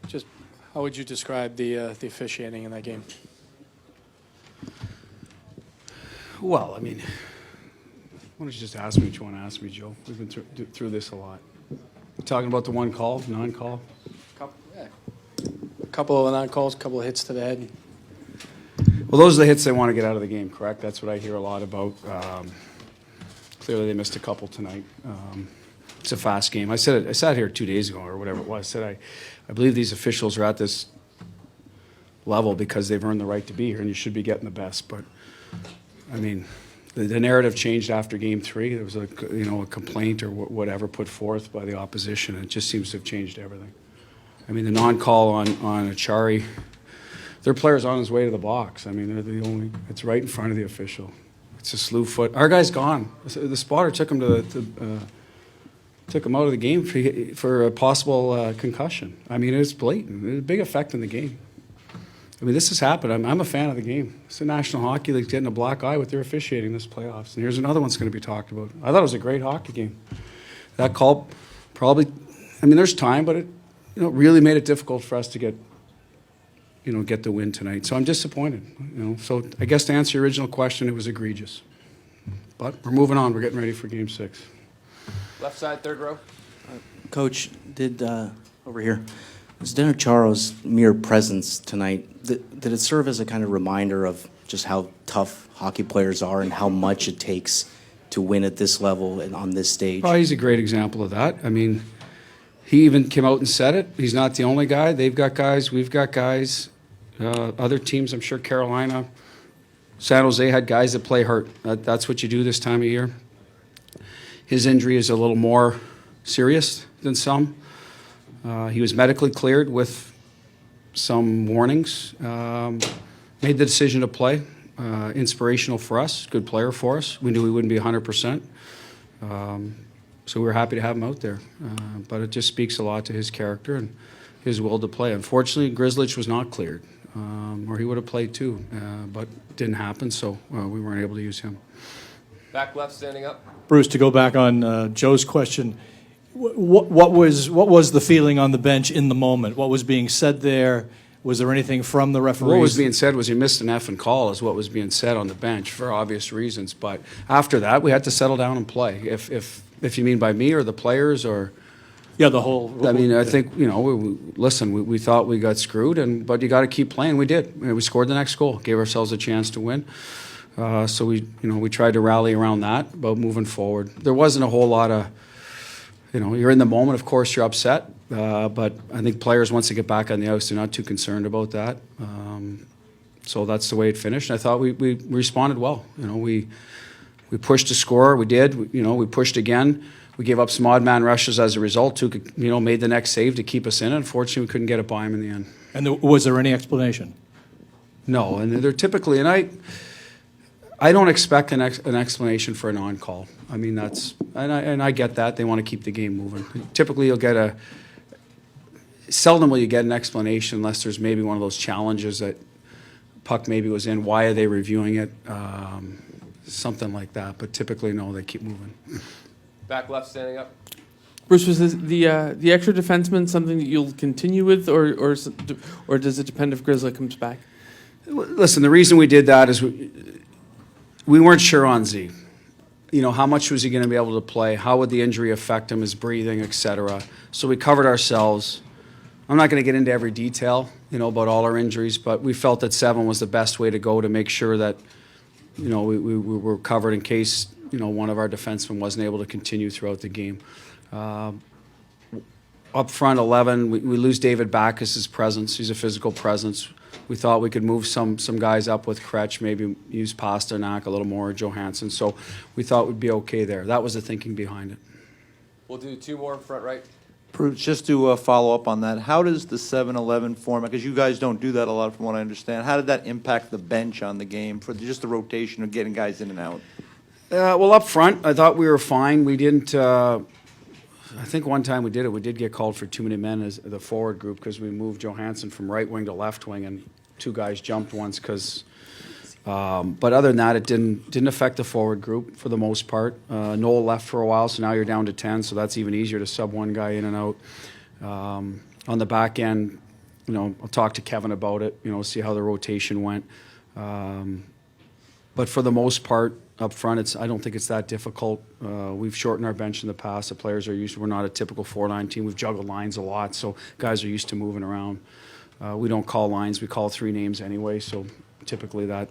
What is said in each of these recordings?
Just how would you describe the officiating in that game? Well, I mean, why don't you just ask me what you want to ask me, Joe? We've been through this a lot. We're talking about the one call, non-call. A couple of non-calls, a couple of hits to the head. Well, those are the hits they want to get out of the game, correct? That's what I hear a lot about. Clearly, they missed a couple tonight. It's a fast game. I sat here 2 days ago or whatever it was. I said I believe these officials are at this level because they've earned the right to be here, and you should be getting the best. But I mean, the narrative changed after Game 3. There was a complaint or whatever put forth by the opposition, and it just seems to have changed everything. I mean, the non-call on Achari, their player's on his way to the box. I mean, they're the only. It's right in front of the official. It's a slew foot. Our guy's gone. The spotter took him took him out of the game for a possible concussion. I mean, it was blatant. It had a big effect in the game. I mean, this has happened. I'm a fan of the game. It's the National Hockey League's getting a black eye with their officiating this playoffs. And here's another one's going to be talked about. I thought it was a great hockey game. That call probably, I mean, there's time, but it really made it difficult for us to get the win tonight. So I'm disappointed. So I guess to answer your original question, it was egregious. But we're moving on. We're getting ready for Game 6. Left side, third row. Coach, over here, was Zdeno Charo's mere presence tonight, did it serve as a kind of reminder of just how tough hockey players are and how much it takes to win at this level and on this stage? Oh, he's a great example of that. I mean, he even came out and said it. He's not the only guy. They've got guys. We've got guys. Other teams, I'm sure Carolina, San Jose had guys that play hurt. That's what you do this time of year. His injury is a little more serious than some. He was medically cleared with some warnings. Made the decision to play. Inspirational for us. Good player for us. We knew he wouldn't be 100%. So we were happy to have him out there. But it just speaks a lot to his character and his will to play. Unfortunately, Grzelcyk was not cleared, or he would have played too. But it didn't happen, so we weren't able to use him. Back left, standing up. Bruce, to go back on Joe's question, what was the feeling on the bench in the moment? What was being said there? Was there anything from the referees? What was being said was he missed an effing call is what was being said on the bench for obvious reasons. But after that, we had to settle down and play. If you mean by me or the players or... Yeah, the whole... I mean, I think, we thought we got screwed, but you got to keep playing. We did. We scored the next goal, gave ourselves a chance to win. So we tried to rally around that about moving forward. There wasn't a whole lot of, you're in the moment, of course you're upset, but I think players, once they get back on the ice, they're not too concerned about that. So that's the way it finished. And I thought we responded well. We pushed to score. We did. We pushed again. We gave up some odd man rushes as a result. Made the next save to keep us in. Unfortunately, we couldn't get it by him in the end. And was there any explanation? No, and they're typically, and I don't expect an explanation for a non-call. I mean, and I get that. They want to keep the game moving. Typically, you'll get seldom will you get an explanation unless there's maybe one of those challenges that puck maybe was in. Why are they reviewing it? Something like that. But typically, no, they keep moving. Back left, standing up. Bruce, was the extra defenseman something that you'll continue with, or does it depend if Grzelcyk comes back? Listen, the reason we did that is we weren't sure on Z. How much was he going to be able to play? How would the injury affect him, his breathing, etc. So we covered ourselves. I'm not going to get into every detail, about all our injuries, but we felt that 7 was the best way to go to make sure that, we were covered in case, one of our defensemen wasn't able to continue throughout the game. Up front, 11, we lose David Backes' presence. He's a physical presence. We thought we could move some guys up with Kretsch, maybe use Pasternak a little more, Johansson. So we thought we'd be okay there. That was the thinking behind it. We'll do 2 more in front right. Bruce, just to follow up on that, how does the 7-11 format, because you guys don't do that a lot from what I understand, how did that impact the bench on the game for just the rotation of getting guys in and out? Well, up front, I thought we were fine. We didn't... I think one time we did it. We did get called for too many men as the forward group because we moved Johansson from right wing to left wing, and 2 guys jumped once because. But other than that, it didn't affect the forward group for the most part. Noel left for a while, so now you're down to 10. So that's even easier to sub one guy in and out. On the back end, I'll talk to Kevin about it, see how the rotation went. But for the most part, up front, I don't think it's that difficult. We've shortened our bench in the past. The players are we're not a typical 4-line team. We've juggled lines a lot, so guys are used to moving around. We don't call lines. We call 3 names anyway, so typically that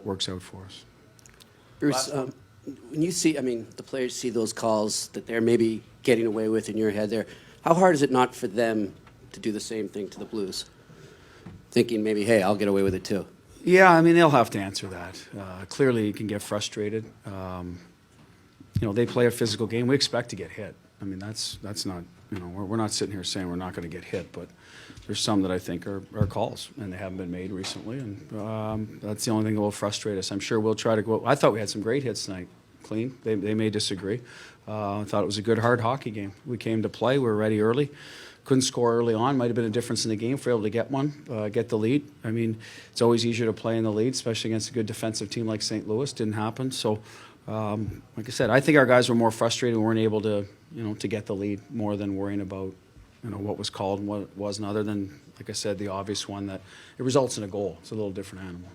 works out for us. Bruce, when you see, the players see those calls that they're maybe getting away with in your head there, how hard is it not for them to do the same thing to the Blues? Thinking maybe, hey, I'll get away with it too. Yeah, they'll have to answer that. Clearly, you can get frustrated. They play a physical game. We expect to get hit. That's not, we're not sitting here saying we're not going to get hit, but there's some that I think are calls, and they haven't been made recently, and that's the only thing that will frustrate us. I'm sure we'll try to go. I thought we had some great hits tonight, clean. They may disagree. I thought it was a good, hard hockey game. We came to play. We were ready early. Couldn't score early on. Might have been a difference in the game if we were able to get one, get the lead. It's always easier to play in the lead, especially against a good defensive team like St. Louis. Didn't happen. So, like I said, I think our guys were more frustrated and weren't able to, to get the lead more than worrying about, what was called and what wasn't, other than, like I said, the obvious one that it results in a goal. It's a little different animal.